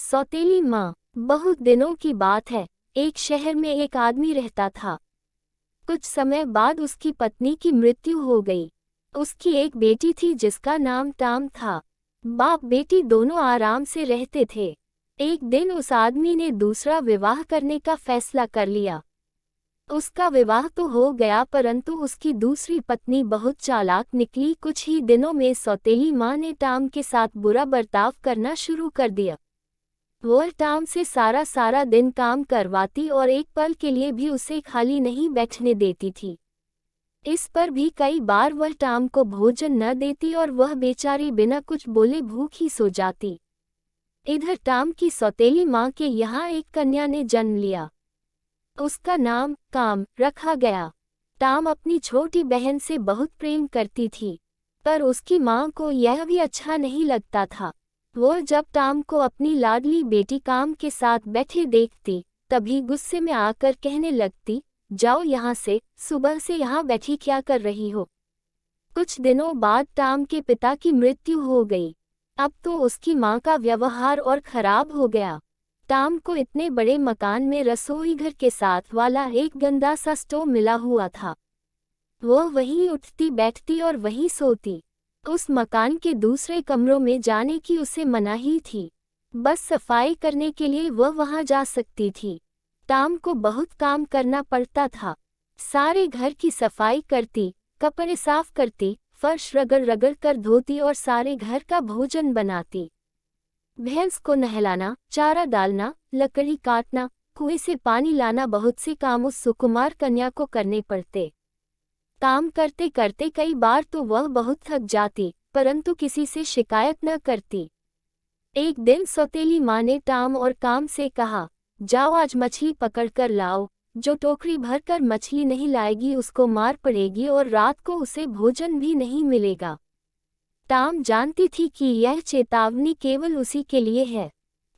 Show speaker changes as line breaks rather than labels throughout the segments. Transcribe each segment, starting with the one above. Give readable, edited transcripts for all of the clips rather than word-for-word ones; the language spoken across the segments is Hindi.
सौतेली माँ। बहुत दिनों की बात है, एक शहर में एक आदमी रहता था। कुछ समय बाद उसकी पत्नी की मृत्यु हो गई। उसकी एक बेटी थी जिसका नाम टाम था। बाप बेटी दोनों आराम से रहते थे। एक दिन उस आदमी ने दूसरा विवाह करने का फैसला कर लिया। उसका विवाह तो हो गया, परंतु उसकी दूसरी पत्नी बहुत चालाक निकली। कुछ ही दिनों में सौतेली माँ ने टाम के साथ बुरा बर्ताव करना शुरू कर दिया। वह टाम से सारा दिन काम करवाती और एक पल के लिए भी उसे खाली नहीं बैठने देती थी। इस पर भी कई बार वह टाम को भोजन न देती और वह बेचारी बिना कुछ बोले भूखी सो जाती। इधर टाम की सौतेली माँ के यहाँ एक कन्या ने जन्म लिया। उसका नाम काम रखा गया। टाम अपनी छोटी बहन से बहुत प्रेम करती थी, पर उसकी माँ को यह भी अच्छा नहीं लगता था। वह जब टाम को अपनी लाडली बेटी काम के साथ बैठे देखती, तभी गुस्से में आकर कहने लगती, जाओ यहाँ से, सुबह से यहाँ बैठी क्या कर रही हो। कुछ दिनों बाद टाम के पिता की मृत्यु हो गई। अब तो उसकी माँ का व्यवहार और खराब हो गया। टाम को इतने बड़े मकान में रसोई घर के साथ वाला एक गंदा सा स्टोव मिला हुआ था। वह वहीं उठती बैठती और वहीं सोती। उस मकान के दूसरे कमरों में जाने की उसे मनाही थी। बस सफाई करने के लिए वह वहां जा सकती थी। टाम को बहुत काम करना पड़ता था। सारे घर की सफाई करती, कपड़े साफ करती, फर्श रगड़ रगड़ कर धोती और सारे घर का भोजन बनाती। भैंस को नहलाना, चारा डालना, लकड़ी काटना, कुएं से पानी लाना, बहुत से काम उस सुकुमार कन्या को करने पड़ते। काम करते करते कई बार तो वह बहुत थक जाती, परंतु किसी से शिकायत न करती। एक दिन सौतेली माँ ने टाम और काम से कहा, जाओ आज मछली पकड़ कर लाओ। जो टोकरी भरकर मछली नहीं लाएगी उसको मार पड़ेगी और रात को उसे भोजन भी नहीं मिलेगा। टाम जानती थी कि यह चेतावनी केवल उसी के लिए है।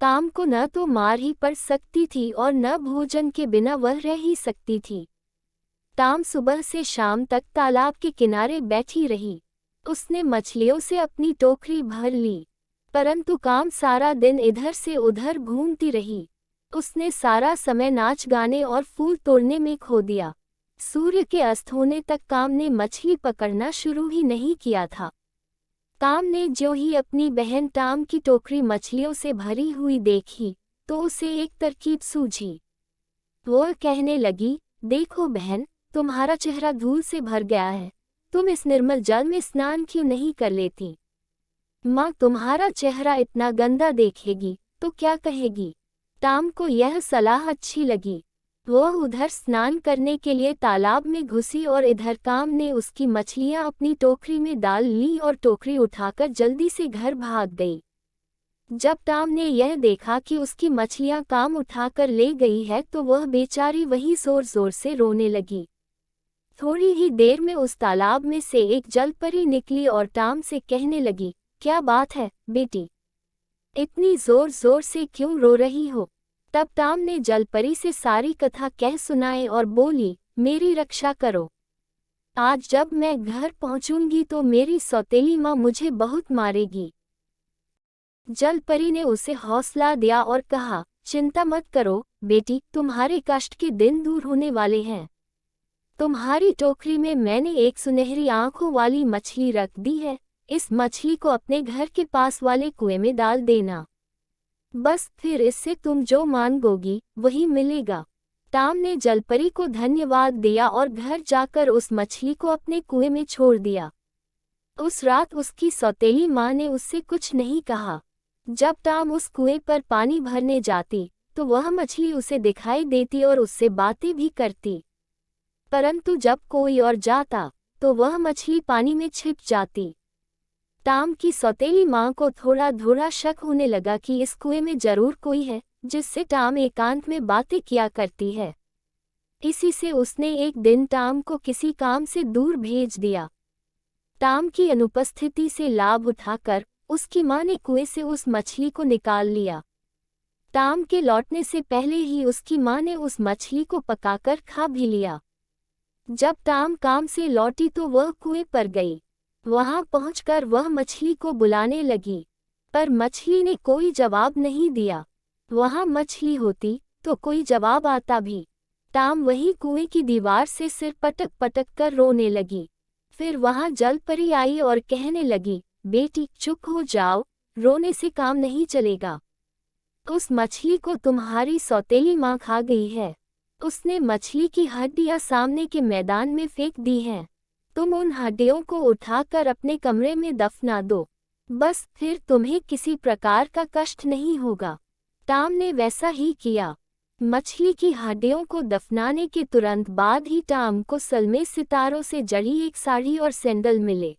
टाम को न तो मार ही पड़ सकती थी और न भोजन के बिना वह रह ही सकती थी। टाम सुबह से शाम तक तालाब के किनारे बैठी रही। उसने मछलियों से अपनी टोकरी भर ली, परंतु काम सारा दिन इधर से उधर घूमती रही। उसने सारा समय नाच गाने और फूल तोड़ने में खो दिया। सूर्य के अस्त होने तक काम ने मछली पकड़ना शुरू ही नहीं किया था। काम ने जो ही अपनी बहन टाम की टोकरी मछलियों से भरी हुई देखी, तो उसे एक तरकीब सूझी। वह कहने लगी, देखो बहन, तुम्हारा चेहरा धूल से भर गया है, तुम इस निर्मल जल में स्नान क्यों नहीं कर लेती। माँ तुम्हारा चेहरा इतना गंदा देखेगी तो क्या कहेगी। टाम को यह सलाह अच्छी लगी। वह उधर स्नान करने के लिए तालाब में घुसी और इधर काम ने उसकी मछलियां अपनी टोकरी में डाल ली और टोकरी उठाकर जल्दी से घर भाग गई। जब टाम ने यह देखा कि उसकी मछलियां काम उठाकर ले गई है, तो वह बेचारी वहीं जोर जोर से रोने लगी। थोड़ी ही देर में उस तालाब में से एक जलपरी निकली और टाम से कहने लगी, क्या बात है बेटी, इतनी जोर जोर से क्यों रो रही हो। तब टाम ने जलपरी से सारी कथा कह सुनाई और बोली, मेरी रक्षा करो। आज जब मैं घर पहुंचूंगी तो मेरी सौतेली माँ मुझे बहुत मारेगी। जलपरी ने उसे हौसला दिया और कहा, चिंता मत करो बेटी, तुम्हारे कष्ट के दिन दूर होने वाले हैं। तुम्हारी टोकरी में मैंने एक सुनहरी आंखों वाली मछली रख दी है। इस मछली को अपने घर के पास वाले कुएं में डाल देना। बस फिर इससे तुम जो मांगोगी वही मिलेगा। टाम ने जलपरी को धन्यवाद दिया और घर जाकर उस मछली को अपने कुएं में छोड़ दिया। उस रात उसकी सौतेली माँ ने उससे कुछ नहीं कहा। जब टाम उस कुएं पर पानी भरने जाती, तो वह मछली उसे दिखाई देती और उससे बातें भी करती, परंतु जब कोई और जाता तो वह मछली पानी में छिप जाती। टाम की सौतेली माँ को थोड़ा थोड़ा शक होने लगा कि इस कुएं में जरूर कोई है जिससे टाम एकांत में बातें किया करती है। इसी से उसने एक दिन टाम को किसी काम से दूर भेज दिया। टाम की अनुपस्थिति से लाभ उठाकर उसकी माँ ने कुएं से उस मछली को निकाल लिया। टाम के लौटने से पहले ही उसकी माँ ने उस मछली को पकाकर खा भी लिया। जब टाम काम से लौटी तो वह कुएं पर गई। वहां पहुंचकर वह मछली को बुलाने लगी, पर मछली ने कोई जवाब नहीं दिया। वहां मछली होती तो कोई जवाब आता भी। टाम वही कुएं की दीवार से सिर पटक पटक कर रोने लगी। फिर वहां जलपरी आई और कहने लगी, बेटी चुप हो जाओ, रोने से काम नहीं चलेगा। उस मछली को तुम्हारी सौतेली माँ खा गई है। उसने मछली की हड्डियां सामने के मैदान में फेंक दी हैं। तुम उन हड्डियों को उठाकर अपने कमरे में दफना दो। बस फिर तुम्हें किसी प्रकार का कष्ट नहीं होगा। टाम ने वैसा ही किया। मछली की हड्डियों को दफनाने के तुरंत बाद ही टाम को सलमे सितारों से जड़ी एक साड़ी और सैंडल मिले।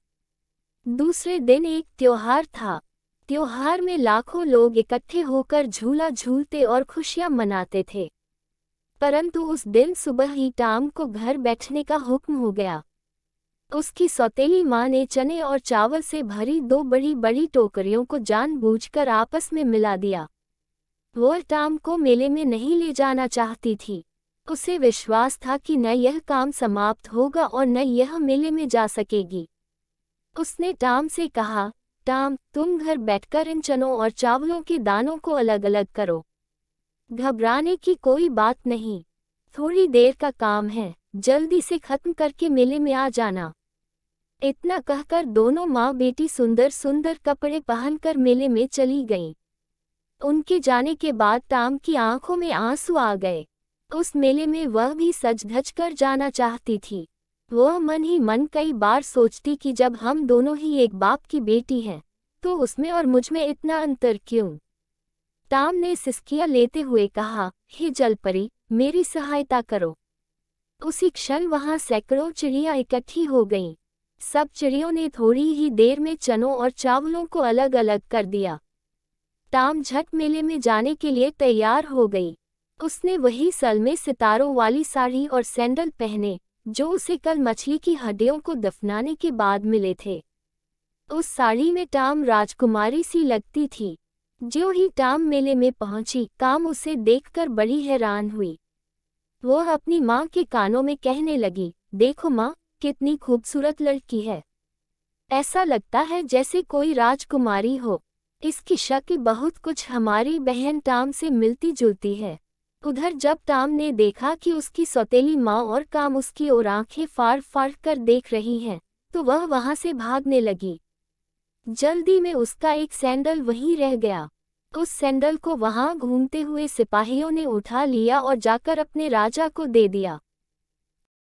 दूसरे दिन एक त्योहार था। त्योहार में लाखों लोग इकट्ठे होकर झूला झूलते और खुशियां मनाते थे। परंतु उस दिन सुबह ही टाम को घर बैठने का हुक्म हो गया। उसकी सौतेली माँ ने चने और चावल से भरी 2 बड़ी बड़ी टोकरियों को जानबूझकर आपस में मिला दिया। वह टाम को मेले में नहीं ले जाना चाहती थी। उसे विश्वास था कि न यह काम समाप्त होगा और न यह मेले में जा सकेगी। उसने टाम से कहा, टाम, तुम घर बैठकर इन चनों और चावलों के दानों को अलग अलग करो। घबराने की कोई बात नहीं, थोड़ी देर का काम है, जल्दी से खत्म करके मेले में आ जाना। इतना कहकर दोनों माँ बेटी सुंदर सुंदर कपड़े पहनकर मेले में चली गईं। उनके जाने के बाद टाम की आंखों में आंसू आ गए। उस मेले में वह भी सज धज कर जाना चाहती थी। वह मन ही मन कई बार सोचती कि जब हम दोनों ही एक बाप की बेटी हैं, तो उसमें और मुझ में इतना अंतर क्यों। टाम ने सिसकियां लेते हुए कहा, हे जलपरी, मेरी सहायता करो। उसी क्षण वहां सैकड़ों चिड़ियां इकट्ठी हो गईं। सब चिड़ियों ने थोड़ी ही देर में चनों और चावलों को अलग अलग कर दिया। टाम झट मेले में जाने के लिए तैयार हो गई। उसने वही सलमे सितारों वाली साड़ी और सैंडल पहने जो उसे कल मछली की हड्डियों को दफनाने के बाद मिले थे। उस साड़ी में टाम राजकुमारी सी लगती थी। जो ही टाम मेले में पहुंची, काम उसे देखकर बड़ी हैरान हुई। वह अपनी माँ के कानों में कहने लगी, देखो माँ, कितनी खूबसूरत लड़की है। ऐसा लगता है जैसे कोई राजकुमारी हो। इसकी शक्ल बहुत कुछ हमारी बहन टाम से मिलती जुलती है। उधर जब टाम ने देखा कि उसकी सौतेली माँ और काम उसकी ओर आंखें फाड़ फाड़ कर देख रही हैं, तो वह वहां से भागने लगी। जल्दी में उसका एक सैंडल वहीं रह गया। उस सैंडल को वहां घूमते हुए सिपाहियों ने उठा लिया और जाकर अपने राजा को दे दिया।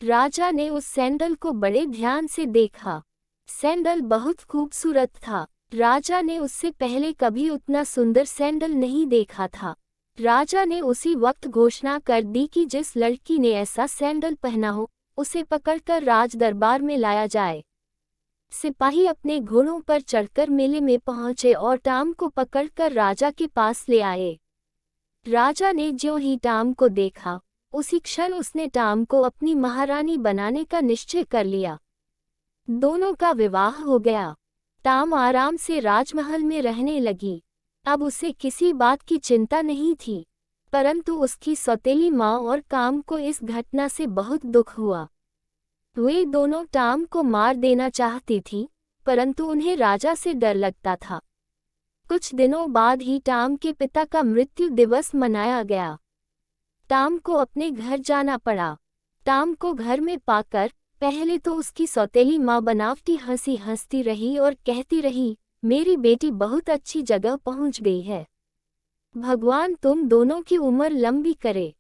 राजा ने उस सैंडल को बड़े ध्यान से देखा। सैंडल बहुत खूबसूरत था। राजा ने उससे पहले कभी उतना सुंदर सैंडल नहीं देखा था। राजा ने उसी वक्त घोषणा कर दी कि जिस लड़की ने ऐसा सैंडल पहना हो, उसे पकड़कर राज दरबार में लाया जाए। सिपाही अपने घोड़ों पर चढ़कर मेले में पहुंचे और टाम को पकड़कर राजा के पास ले आए। राजा ने ज्यों ही टाम को देखा, उसी क्षण उसने टाम को अपनी महारानी बनाने का निश्चय कर लिया। दोनों का विवाह हो गया। टाम आराम से राजमहल में रहने लगी। अब उसे किसी बात की चिंता नहीं थी, परंतु उसकी सौतेली माँ और काम को इस घटना से बहुत दुख हुआ। वे दोनों टाम को मार देना चाहती थीं, परंतु उन्हें राजा से डर लगता था। कुछ दिनों बाद ही टाम के पिता का मृत्यु दिवस मनाया गया। टाम को अपने घर जाना पड़ा। टाम को घर में पाकर पहले तो उसकी सौतेली माँ बनावटी हंसी हंसती रही और कहती रही, मेरी बेटी बहुत अच्छी जगह पहुंच गई है। भगवान तुम दोनों की उम्र लंबी करे।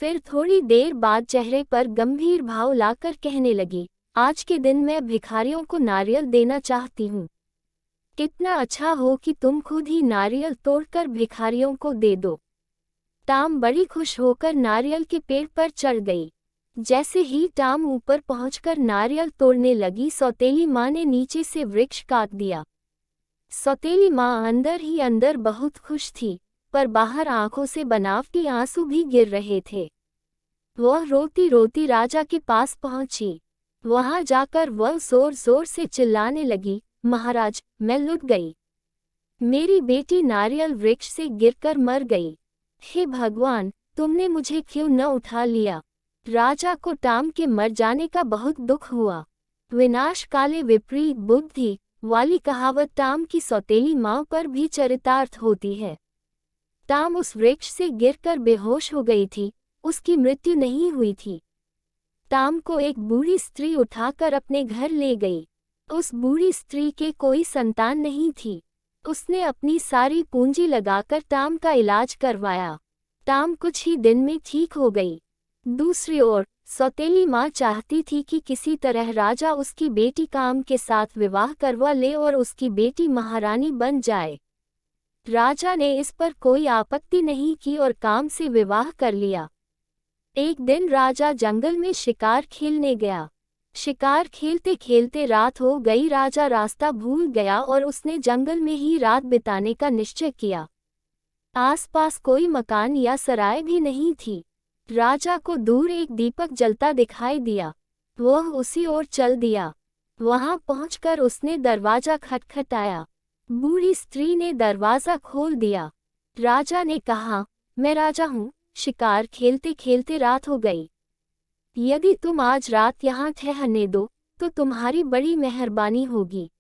फिर थोड़ी देर बाद चेहरे पर गंभीर भाव लाकर कहने लगी, आज के दिन मैं भिखारियों को नारियल देना चाहती हूँ। कितना अच्छा हो कि तुम खुद ही नारियल तोड़कर भिखारियों को दे दो। टाम बड़ी खुश होकर नारियल के पेड़ पर चढ़ गई। जैसे ही टाम ऊपर पहुंचकर नारियल तोड़ने लगी, सौतेली माँ ने नीचे से वृक्ष काट दिया। सौतेली माँ अंदर ही अंदर बहुत खुश थी, पर बाहर आंखों से बनावटी आंसू भी गिर रहे थे। वह रोती रोती राजा के पास पहुंची। वहां जाकर वह जोर जोर से चिल्लाने लगी, महाराज, मैं लुट गई। मेरी बेटी नारियल वृक्ष से गिरकर मर गई। हे भगवान, तुमने मुझे क्यों न उठा लिया। राजा को टाम के मर जाने का बहुत दुख हुआ। विनाश काले विपरीत बुद्धि वाली कहावत टाम की सौतेली माँ पर भी चरितार्थ होती है। ताम उस वृक्ष से गिरकर बेहोश हो गई थी, उसकी मृत्यु नहीं हुई थी। ताम को एक बूढ़ी स्त्री उठाकर अपने घर ले गई। उस बूढ़ी स्त्री के कोई संतान नहीं थी। उसने अपनी सारी पूंजी लगाकर ताम का इलाज करवाया। ताम कुछ ही दिन में ठीक हो गई। दूसरी ओर सौतेली माँ चाहती थी कि किसी तरह राजा उसकी बेटी काम के साथ विवाह करवा ले और उसकी बेटी महारानी बन जाए। राजा ने इस पर कोई आपत्ति नहीं की और काम से विवाह कर लिया। एक दिन राजा जंगल में शिकार खेलने गया। शिकार खेलते खेलते रात हो गई। राजा रास्ता भूल गया और उसने जंगल में ही रात बिताने का निश्चय किया। आसपास कोई मकान या सराय भी नहीं थी। राजा को दूर एक दीपक जलता दिखाई दिया। वह उसी ओर चल दिया। वहां पहुंचकर उसने दरवाजा खटखटाया। बूढ़ी स्त्री ने दरवाजा खोल दिया। राजा ने कहा, मैं राजा हूँ, शिकार खेलते खेलते रात हो गई। यदि तुम आज रात यहाँ ठहरने दो तो तुम्हारी बड़ी मेहरबानी होगी।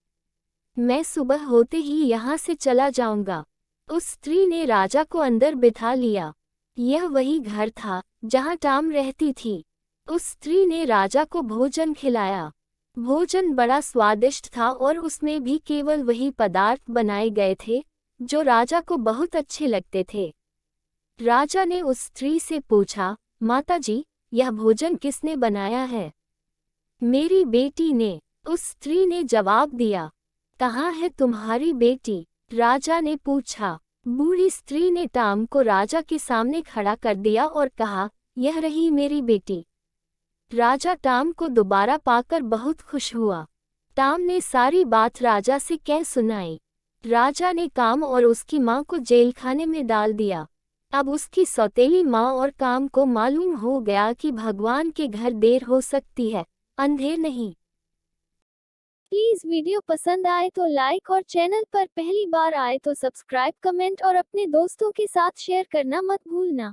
मैं सुबह होते ही यहाँ से चला जाऊंगा। उस स्त्री ने राजा को अंदर बिठा लिया। यह वही घर था जहाँ टाम रहती थी। उस स्त्री ने राजा को भोजन खिलाया। भोजन बड़ा स्वादिष्ट था और उसमें भी केवल वही पदार्थ बनाए गए थे जो राजा को बहुत अच्छे लगते थे। राजा ने उस स्त्री से पूछा, माताजी, यह भोजन किसने बनाया है? मेरी बेटी ने, उस स्त्री ने जवाब दिया। कहाँ है तुम्हारी बेटी? राजा ने पूछा। बूढ़ी स्त्री ने टाम को राजा के सामने खड़ा कर दिया और कहा, यह रही मेरी बेटी। राजा टाम को दोबारा पाकर बहुत खुश हुआ। टाम ने सारी बात राजा से कह सुनाई। राजा ने काम और उसकी माँ को जेलखाने में डाल दिया। अब उसकी सौतेली माँ और काम को मालूम हो गया कि भगवान के घर देर हो सकती है, अंधेर नहीं। प्लीज वीडियो पसंद आए तो लाइक और चैनल पर पहली बार आए तो सब्सक्राइब, कमेंट और अपने दोस्तों के साथ शेयर करना मत भूलना।